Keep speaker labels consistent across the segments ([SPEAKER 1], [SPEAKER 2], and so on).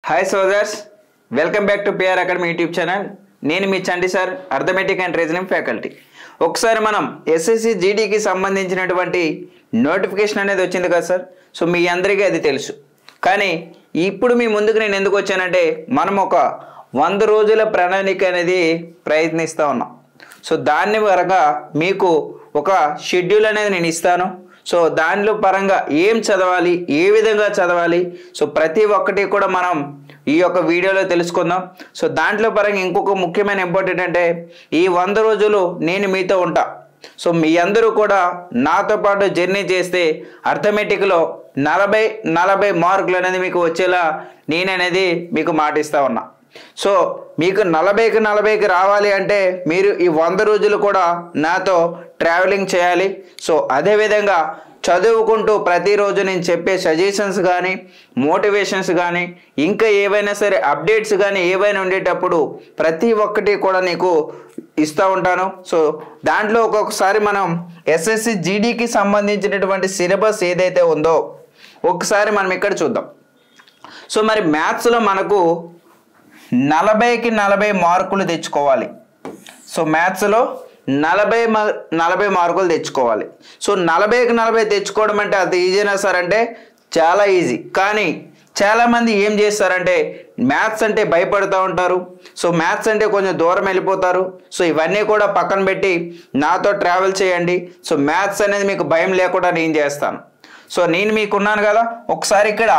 [SPEAKER 1] Hi సోదర్స్, welcome back to PR academy YouTube channel. నేను మీ Chandi sir, arithmetic and reasoning faculty. ఒకసారి మనం ఎస్ఎస్సి జీడీకి సంబంధించినటువంటి నోటిఫికేషన్ అనేది వచ్చింది కదా సార్. సో మీ అందరికీ అది తెలుసు. కానీ ఇప్పుడు మీ ముందుకు నేను ఎందుకు వచ్చానంటే, మనం ఒక 100 రోజుల ప్రణాళిక అనేది ప్రయత్నిస్తూ ఉన్నాం. సో దాని పరంగా మీకు ఒక షెడ్యూల్ అనేది నేను ఇస్తాను. సో దానిలో పరంగా ఏం చదవాలి, ఏ విధంగా చదవాలి, సో ప్రతి ఒక్కటి కూడా మనం ఈ యొక్క వీడియోలో తెలుసుకుందాం. సో దాంట్లో పరంగా ఇంకొక ముఖ్యమైన ఇంపార్టెంట్ అంటే, ఈ 100 రోజులు నేను మీతో ఉంటా. సో మీ అందరూ కూడా నాతో పాటు జర్నీ చేస్తే అర్థమెటిక్లో 40 మార్కులు అనేది మీకు వచ్చేలా నేననేది మీకు మాటిస్తా ఉన్నా. సో మీకు 40కి రావాలి అంటే మీరు ఈ 100 రోజులు కూడా నాతో ట్రావెలింగ్ చేయాలి. సో అదేవిధంగా చదువుకుంటూ ప్రతిరోజు నేను చెప్పే సజెషన్స్ కానీ, మోటివేషన్స్ కానీ, ఇంకా ఏవైనా సరే అప్డేట్స్ కానీ ఏవైనా ఉండేటప్పుడు ప్రతి ఒక్కటి కూడా నీకు ఇస్తూ ఉంటాను. సో దాంట్లో ఒక్కొక్కసారి మనం ఎస్ఎస్సి జీడీకి సంబంధించినటువంటి సిలబస్ ఏదైతే ఉందో ఒకసారి మనం ఇక్కడ చూద్దాం. సో మరి మ్యాథ్స్లో మనకు 40కి 40 మార్కులు తెచ్చుకోవాలి. సో మ్యాథ్స్లో 40 మార్కులు తెచ్చుకోవాలి. సో 40కి 40 తెచ్చుకోవడం అంటే అది ఈజీనా సార్ అంటే చాలా ఈజీ. కానీ చాలామంది ఏం చేస్తారంటే మ్యాథ్స్ అంటే భయపడుతూ ఉంటారు. సో మ్యాథ్స్ అంటే కొంచెం దూరం వెళ్ళిపోతారు. సో ఇవన్నీ కూడా పక్కన పెట్టి నాతో ట్రావెల్ చేయండి. సో మ్యాథ్స్ అనేది మీకు భయం లేకుండా నేను చేస్తాను. సో నేను మీకున్నాను కదా. ఒకసారి ఇక్కడ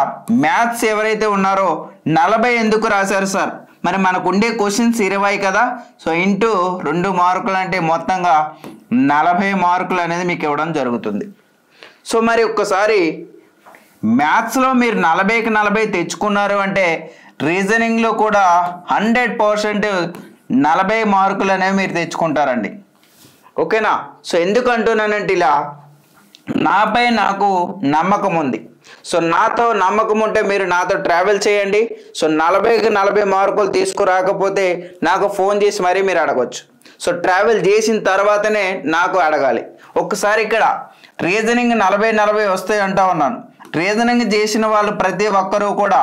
[SPEAKER 1] మ్యాథ్స్ ఎవరైతే ఉన్నారో 40 ఎందుకు రాశారు సార్? మరి మనకు ఉండే క్వశ్చన్స్ 20 కదా. సో ఇంటూ 2 మార్కులు అంటే మొత్తంగా 40 మార్కులు అనేది మీకు ఇవ్వడం జరుగుతుంది. సో మరి ఒక్కసారి మ్యాథ్స్లో మీరు 40కి 40 తెచ్చుకున్నారు అంటే రీజనింగ్లో కూడా 100% 40 మార్కులు అనేవి మీరు తెచ్చుకుంటారండి. ఓకేనా? సో ఎందుకు అంటున్నానంటే ఇలా నాపై నాకు నమ్మకం ఉంది. సో నాతో నమ్మకం ఉంటే మీరు నాతో ట్రావెల్ చేయండి. సో 40కి 40 మార్కులు తీసుకురాకపోతే నాకు ఫోన్ చేసి మరీ మీరు అడగవచ్చు. సో ట్రావెల్ చేసిన తర్వాతనే నాకు అడగాలి. ఒక్కసారి ఇక్కడ రీజనింగ్ 40 వస్తాయి అంటా ఉన్నాను. రీజనింగ్ చేసిన వాళ్ళు ప్రతి ఒక్కరూ కూడా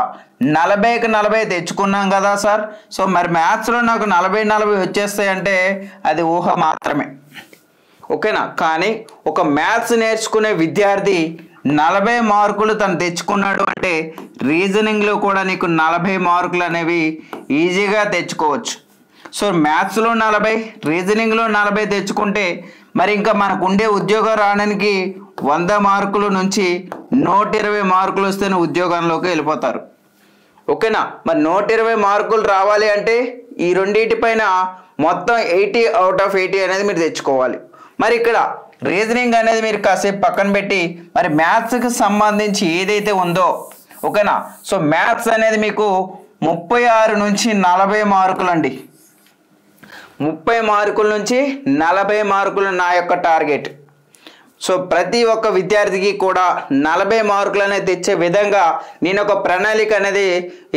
[SPEAKER 1] 40కి 40 తెచ్చుకున్నాం కదా సార్. సో మరి మ్యాథ్స్లో నాకు 40 వచ్చేస్తాయి అంటే అది ఊహ మాత్రమే. ఓకేనా? కానీ ఒక మ్యాథ్స్ నేర్చుకునే విద్యార్థి 40 మార్కులు తను తెచ్చుకున్నాడు అంటే రీజనింగ్లో కూడా నీకు 40 మార్కులు అనేవి ఈజీగా తెచ్చుకోవచ్చు. సో మ్యాథ్స్లో 40, రీజనింగ్లో 40 తెచ్చుకుంటే మరి ఇంకా మనకు ఉండే ఉద్యోగం రావడానికి 100 మార్కుల నుంచి 120 మార్కులు వస్తేనే ఉద్యోగంలోకి వెళ్ళిపోతారు. ఓకేనా? మరి 120 మార్కులు రావాలి అంటే ఈ రెండింటిపైన మొత్తం 80 out of 80 అనేది మీరు తెచ్చుకోవాలి. మరి ఇక్కడ రీజనింగ్ అనేది మీరు కాసేపు పక్కన పెట్టి మరి మ్యాథ్స్కి సంబంధించి ఏదైతే ఉందో, ఓకేనా? సో మ్యాథ్స్ అనేది మీకు 36 నుంచి 40 మార్కులు అండి. 30 మార్కుల నుంచి 40 మార్కులు నా యొక్క టార్గెట్. సో ప్రతి ఒక్క విద్యార్థికి కూడా 40 మార్కులు అనేది తెచ్చే విధంగా నేను ఒక ప్రణాళిక అనేది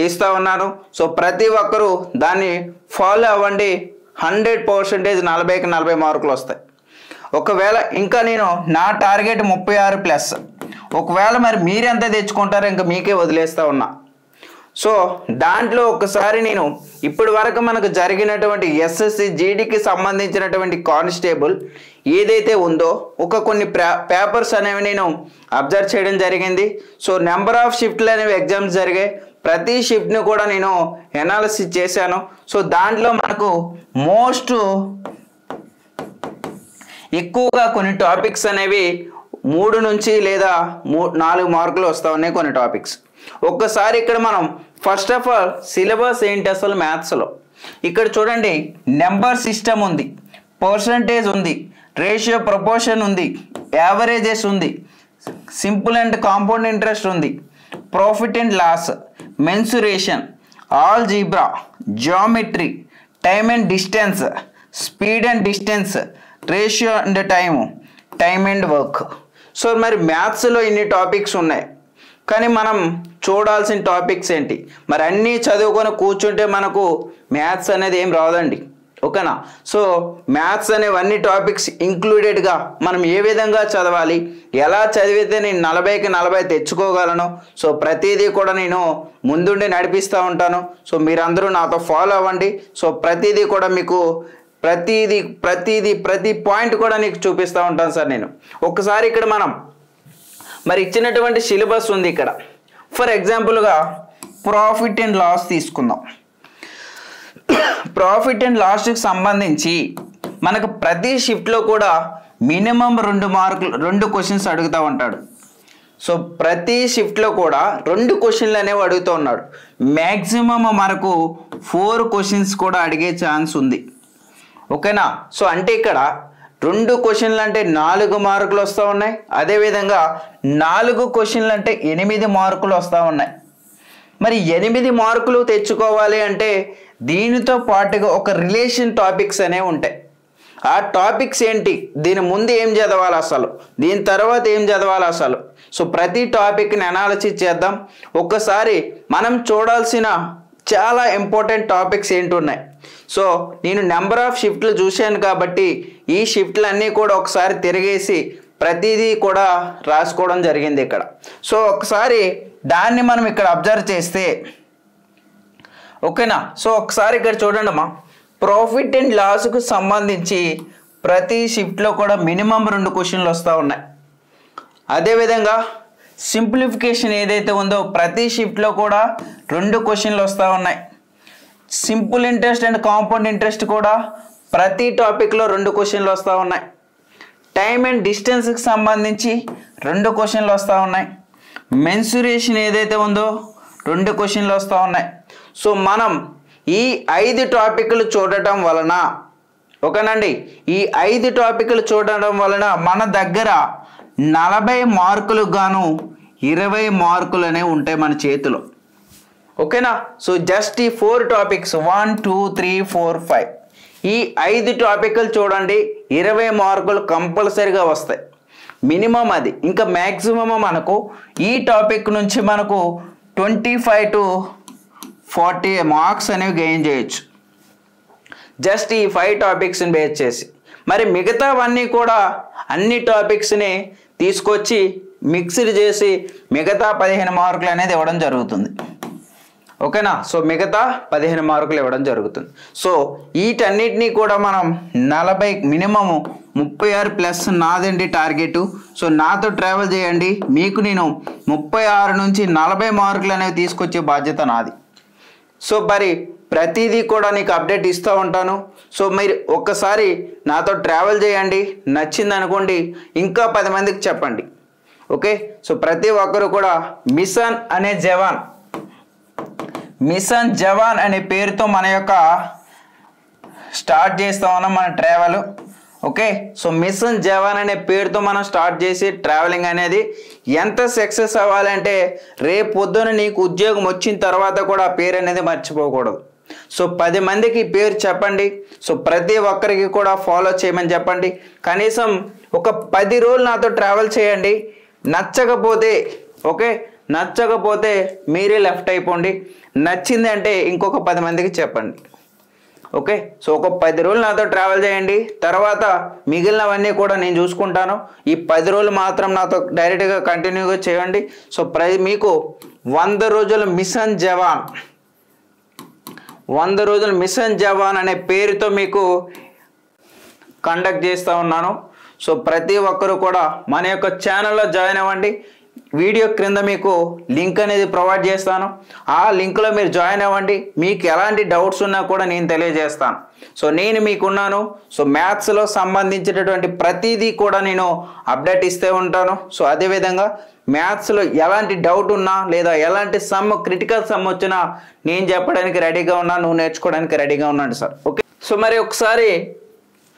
[SPEAKER 1] ఇస్తూ ఉన్నాను. సో ప్రతి ఒక్కరూ దాన్ని ఫాలో అవ్వండి. 100% 40కి 40 మార్కులు వస్తాయి. ఒకవేళ ఇంకా నేను నా టార్గెట్ 36+, ఒకవేళ మరి మీరెంత తెచ్చుకుంటారో ఇంకా మీకే వదిలేస్తూ ఉన్నా. సో దాంట్లో ఒకసారి నేను ఇప్పటి వరకు మనకు జరిగినటువంటి ఎస్ఎస్సి జీడీకి సంబంధించినటువంటి కానిస్టేబుల్ ఏదైతే ఉందో కొన్ని పేపర్స్ అనేవి నేను అబ్జర్వ్ చేయడం జరిగింది. సో నెంబర్ ఆఫ్ షిఫ్ట్లు అనేవి ఎగ్జామ్స్ జరిగాయి. ప్రతి షిఫ్ట్ని కూడా నేను ఎనాలిసిస్ చేశాను. సో దాంట్లో మనకు ఎక్కువగా కొన్ని టాపిక్స్ అనేవి 3 నుంచి లేదా 4 మార్కులు వస్తూ ఉన్నాయి కొన్ని టాపిక్స్. ఒక్కసారి ఇక్కడ మనం ఫస్ట్ ఆఫ్ ఆల్ సిలబస్ ఏంటి అసలు మ్యాథ్స్లో? ఇక్కడ చూడండి, నెంబర్ సిస్టమ్ ఉంది, పర్సంటేజ్ ఉంది, రేషియో ప్రపోర్షన్ ఉంది, యావరేజెస్ ఉంది, సింపుల్ అండ్ కాంపౌండ్ ఇంట్రెస్ట్ ఉంది, profit and loss, mensuration, algebra, geometry, time and distance, speed and distance, ratio and time and work. So మరి మ్యాథ్స్లో ఇన్ని టాపిక్స్ ఉన్నాయి. కానీ మనం చూడాల్సిన టాపిక్స్ ఏంటి? మరి అన్నీ చదువుకొని కూర్చుంటే మనకు మ్యాథ్స్ అనేది ఏం రాదండి. ఓకేనా. సో మ్యాథ్స్ అనేవన్నీ టాపిక్స్ ఇంక్లూడెడ్గా మనం ఏ విధంగా చదవాలి, ఎలా చదివితే నేను 40కి 40 తెచ్చుకోగలను, సో ప్రతిదీ కూడా నేను ముందుండి నడిపిస్తూ ఉంటాను. సో మీరందరూ నాతో ఫాలో అవ్వండి. సో ప్రతిదీ కూడా మీకు ప్రతి పాయింట్ కూడా నీకు చూపిస్తూ ఉంటాను సార్ నేను. ఒకసారి ఇక్కడ మనం మరి ఇచ్చినటువంటి సిలబస్ ఉంది ఇక్కడ. ఫర్ ఎగ్జాంపుల్గా ప్రాఫిట్ అండ్ లాస్ తీసుకుందాం. ప్రాఫిట్ అండ్ లాస్కి సంబంధించి మనకు ప్రతి షిఫ్ట్లో కూడా మినిమం 2 క్వశ్చన్స్ అడుగుతూ ఉంటాడు. సో ప్రతి షిఫ్ట్లో కూడా 2 క్వశ్చన్లు అనేవి అడుగుతూ ఉన్నాడు. మ్యాక్సిమం మనకు 4 క్వశ్చన్స్ కూడా అడిగే ఛాన్స్ ఉంది. ఓకేనా. సో అంటే ఇక్కడ 2 క్వశ్చన్లు అంటే 4 మార్కులు వస్తూ ఉన్నాయి. అదేవిధంగా 4 క్వశ్చన్లు అంటే 8 మార్కులు వస్తూ ఉన్నాయి. మరి 8 మార్కులు తెచ్చుకోవాలి అంటే దీనితో పాటుగా ఒక రిలేషన్ టాపిక్స్ అనేవి ఉంటాయి. ఆ టాపిక్స్ ఏంటి, దీని ముందు ఏం చదవాలి అసలు, దీని తర్వాత ఏం చదవాలి అసలు. సో ప్రతి టాపిక్ని అనాలిసిస్ చేద్దాం. ఒక్కసారి మనం చూడాల్సిన చాలా ఇంపార్టెంట్ టాపిక్స్ ఏంటి ఉన్నాయి. సో నేను నెంబర్ ఆఫ్ షిఫ్ట్లు చూశాను కాబట్టి ఈ షిఫ్ట్లు అన్నీ కూడా ఒకసారి తిరిగేసి ప్రతిదీ కూడా రాసుకోవడం జరిగింది ఇక్కడ. సో ఒకసారి దాన్ని మనం ఇక్కడ అబ్జర్వ్ చేస్తే ఓకేనా. సో ఒకసారి ఇక్కడ చూడండి అమ్మా, ప్రాఫిట్ అండ్ లాస్కు సంబంధించి ప్రతి షిఫ్ట్లో కూడా మినిమం 2 క్వశ్చన్లు వస్తూ ఉన్నాయి. అదేవిధంగా సింప్లిఫికేషన్ ఏదైతే ఉందో ప్రతి షిఫ్ట్లో కూడా 2 క్వశ్చన్లు వస్తూ ఉన్నాయి. Simple interest and compound interest కూడా ప్రతి టాపిక్లో 2 క్వశ్చన్లు వస్తూ ఉన్నాయి. టైమ్ అండ్ డిస్టెన్స్కి సంబంధించి 2 క్వశ్చన్లు వస్తూ ఉన్నాయి. మెన్సురేషన్ ఏదైతే ఉందో 2 క్వశ్చన్లు వస్తూ ఉన్నాయి. సో మనం ఈ 5 టాపిక్లు చూడటం వలన ఓకేనండి, ఈ 5 టాపిక్లు చూడటం వలన మన దగ్గర 40 మార్కులకు గాను 20 మార్కులు అనేవి ఉంటాయి మన చేతిలో. ఓకేనా. సో జస్ట్ ఈ 4 టాపిక్స్ 1 2 3 4 5 ఈ 5 టాపిక్లు చూడండి, 20 మార్కులు కంపల్సరీగా వస్తాయి మినిమం. అది ఇంకా మ్యాక్సిమం మనకు ఈ టాపిక్ నుంచి మనకు 25 to 40 మార్క్స్ అనేవి గెయిన్ చేయొచ్చు జస్ట్ ఈ 5 టాపిక్స్ని బేస్ చేసి. మరి మిగతావన్నీ కూడా అన్ని టాపిక్స్ని తీసుకొచ్చి మిక్స్డ్ చేసి మిగతా 15 మార్కులు అనేది ఇవ్వడం జరుగుతుంది. ఓకేనా. సో మిగతా 15 మార్కులు ఇవ్వడం జరుగుతుంది. సో వీటన్నిటినీ కూడా మనం 40 మినిమము 36 ప్లస్ నాదండి టార్గెట్. సో నాతో ట్రావెల్ చేయండి, మీకు నేను 36 నుంచి 40 మార్కులు అనేవి తీసుకొచ్చే బాధ్యత నాది. సో మరి ప్రతిదీ కూడా నీకు అప్డేట్ ఇస్తూ ఉంటాను. సో మీరు ఒక్కసారి నాతో ట్రావెల్ చేయండి, నచ్చింది అనుకోండి, ఇంకా 10 మందికి చెప్పండి. ఓకే. సో ప్రతి ఒక్కరు కూడా మిషన్ జవాన్ అనే పేరుతో మన యొక్క స్టార్ట్ చేస్తూ ఉన్నాం మన ట్రావెల్. ఓకే. సో మిషన్ జవాన్ అనే పేరుతో మనం స్టార్ట్ చేసి ట్రావెలింగ్ అనేది ఎంత సక్సెస్ అవ్వాలంటే రేపు పొద్దున నీకు ఉద్యోగం వచ్చిన తర్వాత కూడా ఆ పేరు అనేది మర్చిపోకూడదు. సో 10 మందికి పేరు చెప్పండి. సో ప్రతి ఒక్కరికి కూడా ఫాలో చేయమని చెప్పండి. కనీసం ఒక 10 రోజులు నాతో ట్రావెల్ చేయండి. నచ్చకపోతే మీరే లెఫ్ట్ అయిపోండి. నచ్చింది అంటే ఇంకొక 10 మందికి చెప్పండి. ఓకే. సో ఒక 10 రోజులు నాతో ట్రావెల్ చేయండి, తర్వాత మిగిలినవన్నీ కూడా నేను చూసుకుంటాను. ఈ 10 రోజులు మాత్రం నాతో డైరెక్ట్గా కంటిన్యూగా చేయండి. సో మీకు 100 రోజుల మిషన్ జవాన్ అనే పేరుతో మీకు కండక్ట్ చేస్తూ ఉన్నాను. సో ప్రతి ఒక్కరు కూడా మన యొక్క ఛానల్లో జాయిన్ అవ్వండి. వీడియో క్రింద మీకు లింక్ అనేది ప్రొవైడ్ చేస్తాను. ఆ లింక్లో మీరు జాయిన్ అవ్వండి. మీకు ఎలాంటి డౌట్స్ ఉన్నా కూడా నేను తెలియజేస్తాను. సో నేను మీకున్నాను. సో మ్యాథ్స్లో సంబంధించినటువంటి ప్రతిదీ కూడా నేను అప్డేట్ ఇస్తూ ఉంటాను. సో అదేవిధంగా మ్యాథ్స్లో ఎలాంటి డౌట్ ఉన్నా లేదా ఎలాంటి క్రిటికల్ సమ్ వచ్చినా నేను చెప్పడానికి రెడీగా ఉన్నాను, నువ్వు నేర్చుకోవడానికి రెడీగా ఉన్నాను సార్. ఓకే. సో మరి ఒకసారి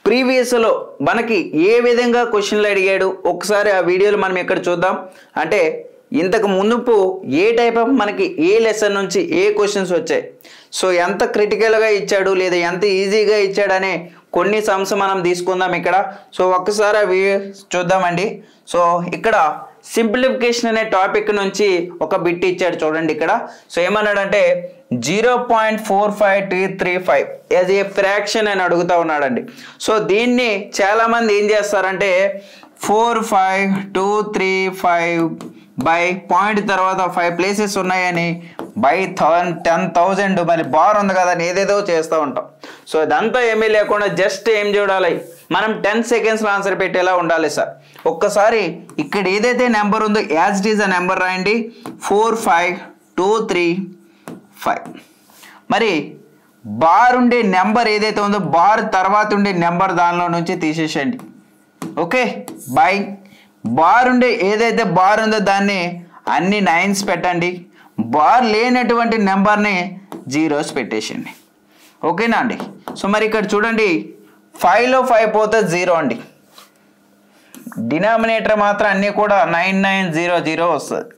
[SPEAKER 1] ప్రీవియస్లో మనకి ఏ విధంగా క్వశ్చన్లు అడిగాడు ఒకసారి ఆ వీడియోలు మనం ఇక్కడ చూద్దాం. అంటే ఇంతకు మునుపు ఏ టైప్ ఆఫ్ మనకి ఏ లెసన్ నుంచి ఏ క్వశ్చన్స్ వచ్చాయి, సో ఎంత క్రిటికల్గా ఇచ్చాడు లేదా ఎంత ఈజీగా ఇచ్చాడనే కొన్ని సమ్స్ మనం తీసుకుందాం ఇక్కడ. సో ఒక్కసారి అవి చూద్దామండి. సో ఇక్కడ సింప్లిఫికేషన్ అనే టాపిక్ నుంచి ఒక బిట్ ఇచ్చాడు చూడండి ఇక్కడ. సో ఏమన్నాడంటే 0.45235 యాజ్ ఏ ఫ్రాక్షన్ అని అడుగుతా ఉన్నాడండి. సో దీన్ని చాలామంది ఏం చేస్తారంటే 45235 బై పాయింట్ తర్వాత 5 ప్లేసెస్ ఉన్నాయని బై 10,000 మరి బార్ ఉంది కదా అని ఏదేదో చేస్తూ ఉంటాం. సో ఇదంతా ఏమీ లేకుండా జస్ట్ ఏం చూడాలి, మనం 10 సెకండ్స్లో ఆన్సర్ పెట్టేలా ఉండాలి సార్. ఒక్కసారి ఇక్కడ ఏదైతే నెంబర్ ఉందో యాజ్ ఇట్ ఈజ్ ఆ నెంబర్ రాయండి 45235. మరి బార్ ఉండే నెంబర్ ఏదైతే ఉందో బార్ తర్వాత ఉండే నెంబర్ దానిలో నుంచి తీసేసేయండి. ఓకే, బై బార్ ఉండే ఏదైతే బార్ ఉందో దాన్ని అన్ని 9s పెట్టండి, బార్ లేనటువంటి నెంబర్ని 0s పెట్టేసేయండి. ఓకేనా అండి. సో మరి ఇక్కడ చూడండి 5లో 5 పోతే 0 అండి, డినామినేటర్ మాత్రం అన్నీ కూడా 9900 వస్తుంది.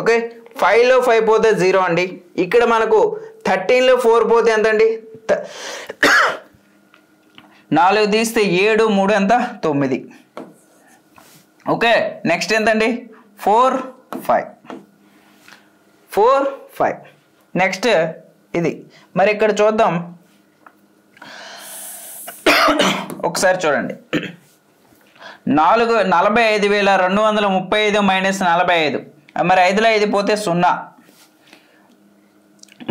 [SPEAKER 1] ఓకే, 5లో 5 పోతే 0 అండి. ఇక్కడ మనకు 13లో 4 పోతే ఎంత అండి, 4 తీస్తే 7, 3 ఎంత 9. ఓకే, నెక్స్ట్ ఎంతండి 4 5 నెక్స్ట్ ఇది. మరి ఇక్కడ చూద్దాం ఒకసారి చూడండి 45,235 మైనస్ 45, మరి 5లో 5 పోతే 0,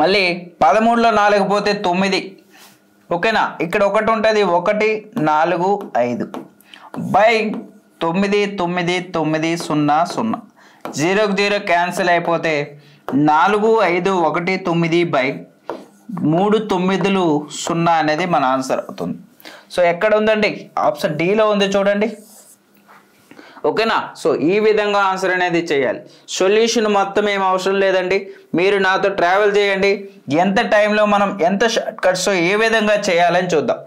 [SPEAKER 1] మళ్ళీ 13లో 4 పోతే 9. ఓకేనా, ఇక్కడ 1 ఉంటుంది, 1 4 5 బై 9 9 9 0 0, 0కు 0 క్యాన్సిల్ అయిపోతే 4 5 1 9 బై 3 9లు 0 అనేది మన ఆన్సర్ అవుతుంది. సో ఎక్కడ ఉందండి, ఆప్షన్ డీలో ఉంది చూడండి. ఓకేనా, సో ఈ విధంగా ఆన్సర్ అనేది చేయాలి. సొల్యూషన్ మొత్తం ఏం అవసరం లేదండి, మీరు నాతో ట్రావెల్ చేయండి, ఎంత టైంలో మనం ఎంత షార్ట్ కట్స్ ఏ విధంగా చేయాలని చూద్దాం.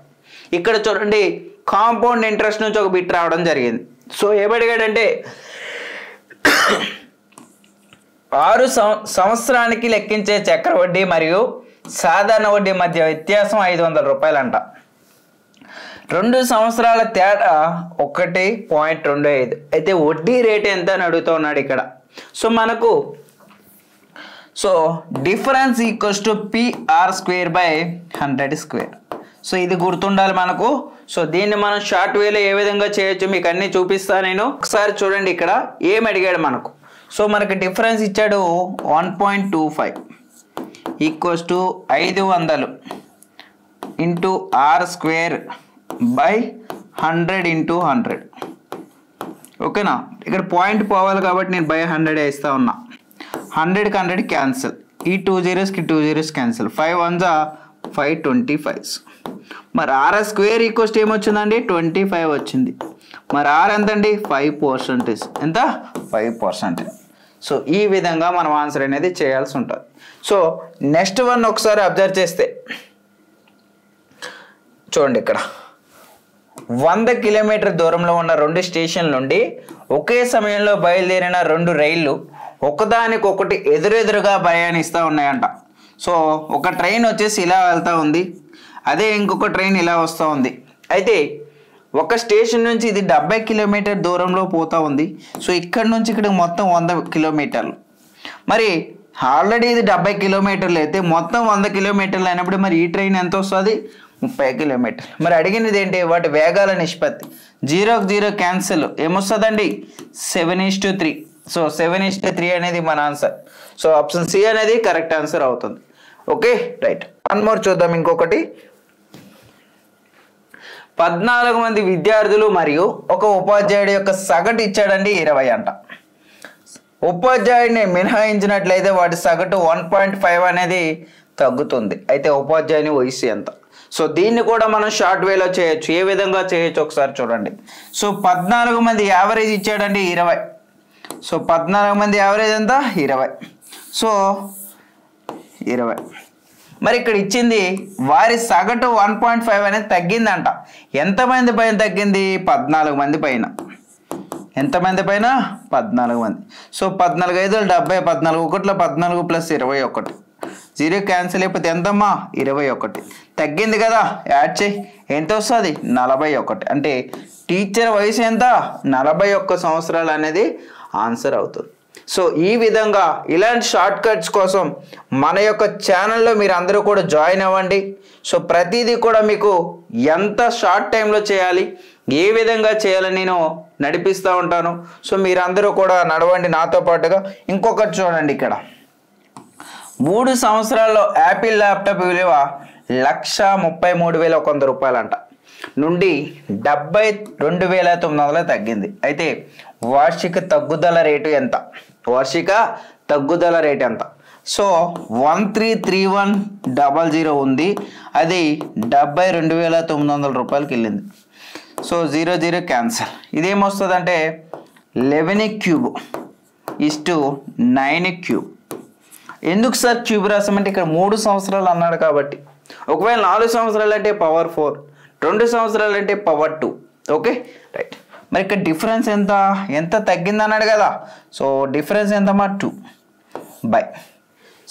[SPEAKER 1] ఇక్కడ చూడండి కాంపౌండ్ ఇంట్రెస్ట్ నుంచి ఒక బిట్ రావడం జరిగింది. సో ఏమడిగాడంటే 6 సంవత్సరానికి లెక్కించే చక్రవడ్డీ మరియు సాధారణ వడ్డీ మధ్య వ్యత్యాసం 500 రూపాయలు అంట. 2 సంవత్సరాల తేడా 1.25. అయితే వడ్డీ రేట్ ఎంత అని అడుగుతూ ఉన్నాడు ఇక్కడ. సో మనకు difference equals to PR²/100². So ఇది గుర్తుండాలి మనకు. సో దీన్ని మనం షార్ట్ వేలో ఏ విధంగా చేయొచ్చు మీకు అన్నీ చూపిస్తాను నేను. ఒకసారి చూడండి ఇక్కడ ఏం అడిగాడు మనకు. సో మనకి డిఫరెన్స్ ఇచ్చాడు 1.25 equals to 500 into R²/100 into 100. ఓకేనా, ఇక్కడ పాయింట్ పోవాలి కాబట్టి నేను బై 100 వేస్తా ఉన్నా. 100కి 100 క్యాన్సిల్, ఈ 2 zeros కి 2 zeros క్యాన్సిల్, 5 1s 525. మరి R² ఈక్వల్స్ ఏమొచ్చిందండి 25 వచ్చింది. మరి R ఎంతండి 5%. ఎంత 5%. సో ఈ విధంగా మనం ఆన్సర్ అనేది చేయాల్సి ఉంటుంది. సో నెక్స్ట్ వన్ ఒకసారి అబ్జర్వ్ చేస్తే చూడండి ఇక్కడ 100 కిలోమీటర్ దూరంలో ఉన్న 2 స్టేషన్ల నుండి ఒకే సమయంలో బయలుదేరిన 2 రైళ్లు ఒకదానికొకటి ఎదురెదురుగా ప్రయాణిస్తూ ఉన్నాయంట. సో ఒక ట్రైన్ వచ్చేసి ఇలా వెళ్తూ ఉంది, అదే ఇంకొక ట్రైన్ ఇలా వస్తూ ఉంది. అయితే ఒక స్టేషన్ నుంచి ఇది 70 కిలోమీటర్ దూరంలో పోతూ ఉంది. సో ఇక్కడ నుంచి ఇక్కడికి మొత్తం 100 కిలోమీటర్లు. మరి ఆల్రెడీ ఇది 70 కిలోమీటర్లు అయితే మొత్తం 100 కిలోమీటర్లు అయినప్పుడు మరి ఈ ట్రైన్ ఎంత వస్తుంది 30 కిలోమీటర్లు. మరి అడిగినది ఏంటి, వాటి వేగాల నిష్పత్తి. 0కి 0 క్యాన్సిల్, ఏమొస్తుందండి 7:3. సో 7:3 అనేది మన ఆన్సర్. సో ఆప్షన్ సి అనేది కరెక్ట్ ఆన్సర్ అవుతుంది. Okay right. వన్ మోర్ చూద్దాం. ఇంకొకటి 14 మంది విద్యార్థులు మరియు ఒక ఉపాధ్యాయుడి యొక్క సగటు ఇచ్చాడండి 20 అంట. ఉపాధ్యాయుడిని మినహాయించినట్లయితే వాటి సగటు 1.5 అనేది తగ్గుతుంది. అయితే ఉపాధ్యాయుని వయసు ఎంత? సో దీన్ని కూడా మనం షార్ట్ వేలో చేయొచ్చు. ఏ విధంగా చేయొచ్చు ఒకసారి చూడండి. సో 14 మంది యావరేజ్ ఇచ్చాడండి 20. సో 14 మంది యావరేజ్ ఎంత 20. సో 20. మరి ఇక్కడ ఇచ్చింది వారి సగటు 1.5 అనేది తగ్గిందంట. ఎంతమంది పైన తగ్గింది 14 మంది పైన. ఎంతమంది పైన 14 మంది. సో 14 5 70, 14 1 14 ప్లస్ 21, 0 క్యాన్సిల్ అయిపోతే ఎంతమ్మా 21. తగ్గింది కదా, యాడ్ చేయి, ఎంత వస్తుంది 41. అంటే టీచర్ వయసు ఎంత 41 సంవత్సరాలు అనేది ఆన్సర్ అవుతుంది. సో ఈ విధంగా ఇలాంటి షార్ట్ కట్స్ కోసం మన యొక్క ఛానల్లో మీరు అందరూ కూడా జాయిన్ అవ్వండి. సో ప్రతిదీ కూడా మీకు ఎంత షార్ట్ టైంలో చేయాలి, ఏ విధంగా చేయాలని నేను నడిపిస్తూ ఉంటాను. సో మీరందరూ కూడా నడవండి నాతో పాటుగా. ఇంకొకటి చూడండి, ఇక్కడ 3 సంవత్సరాల్లో యాపిల్ ల్యాప్టాప్ విలువ 1,33,100 రూపాయలంట నుండి 72,900 తగ్గింది. అయితే వార్షిక తగ్గుదల రేటు ఎంత? సో 133100 ఉంది, అది 72,900 రూపాయలకి వెళ్ళింది. So 00 cancel. ఇదేమొస్తుంది అంటే 11 క్యూబ్ = 9 క్యూబ్. ఎందుకు సార్ క్యూబ్ రాసామంటే ఇక్కడ 3 సంవత్సరాలు అన్నాడు కాబట్టి. ఒకవేళ 4 సంవత్సరాలు అంటే పవర్ 4, 2 సంవత్సరాలు అంటే పవర్ 2. Okay right. మరి ఇక్కడ డిఫరెన్స్ ఎంత తగ్గింది అన్నాడు కదా. సో డిఫరెన్స్ ఎంతమా 2 బై.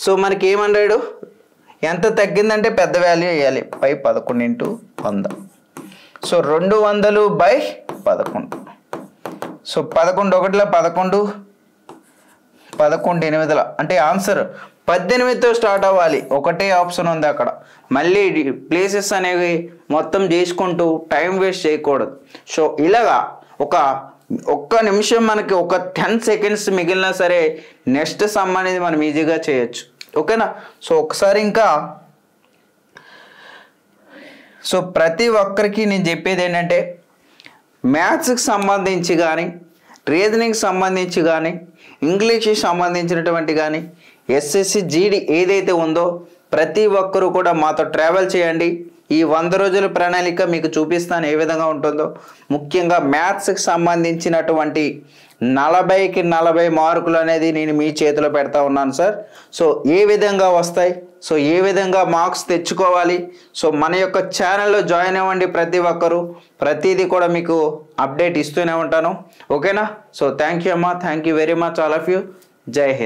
[SPEAKER 1] సో మనకి ఏమన్నాడు, ఎంత తగ్గిందంటే పెద్ద వాల్యూ వేయాలి, 11 × 100. సో 200/11. సో 11 1 11, 11 8 అంటే ఆన్సర్ 18తో స్టార్ట్ అవ్వాలి. ఒకటే ఆప్షన్ ఉంది అక్కడ. మళ్ళీ ప్లేసెస్ అనేవి మొత్తం చేసుకుంటూ టైం వేస్ట్ చేయకూడదు. సో ఇలాగా ఒక్క నిమిషం మనకి ఒక 10 సెకండ్స్ మిగిలినా సరే నెక్స్ట్ సమ్ అనేది మనం ఈజీగా చేయొచ్చు. ఓకేనా. సో ఒకసారి ఇంకా సో ప్రతి ఒక్కరికి నేను చెప్పేది ఏంటంటే, మ్యాథ్స్కి సంబంధించి కానీ, రీజనింగ్ సంబంధించి కానీ, ఇంగ్లీష్కి సంబంధించినటువంటి కానీ, ఎస్ఎస్సి జీడి ఏదైతే ఉందో ప్రతి ఒక్కరూ కూడా మాతో ట్రావెల్ చేయండి. ఈ 100 రోజుల ప్రణాళిక మీకు చూపిస్తాను ఏ విధంగా ఉంటుందో. ముఖ్యంగా మ్యాథ్స్కి సంబంధించినటువంటి 40కి 40 మార్కులు అనేది నేను మీ చేతిలో పెడతా ఉన్నాను సార్. సో ఏ విధంగా వస్తాయి, సో ఏ విధంగా మార్క్స్ తెచ్చుకోవాలి, సో మన యొక్క ఛానల్లో జాయిన్ అవ్వండి. ప్రతి ఒక్కరూ ప్రతిదీ కూడా మీకు అప్డేట్ ఇస్తూనే ఉంటాను. ఓకేనా. సో థ్యాంక్ యూ అమ్మా, thank you very much all of you. జై హింద్.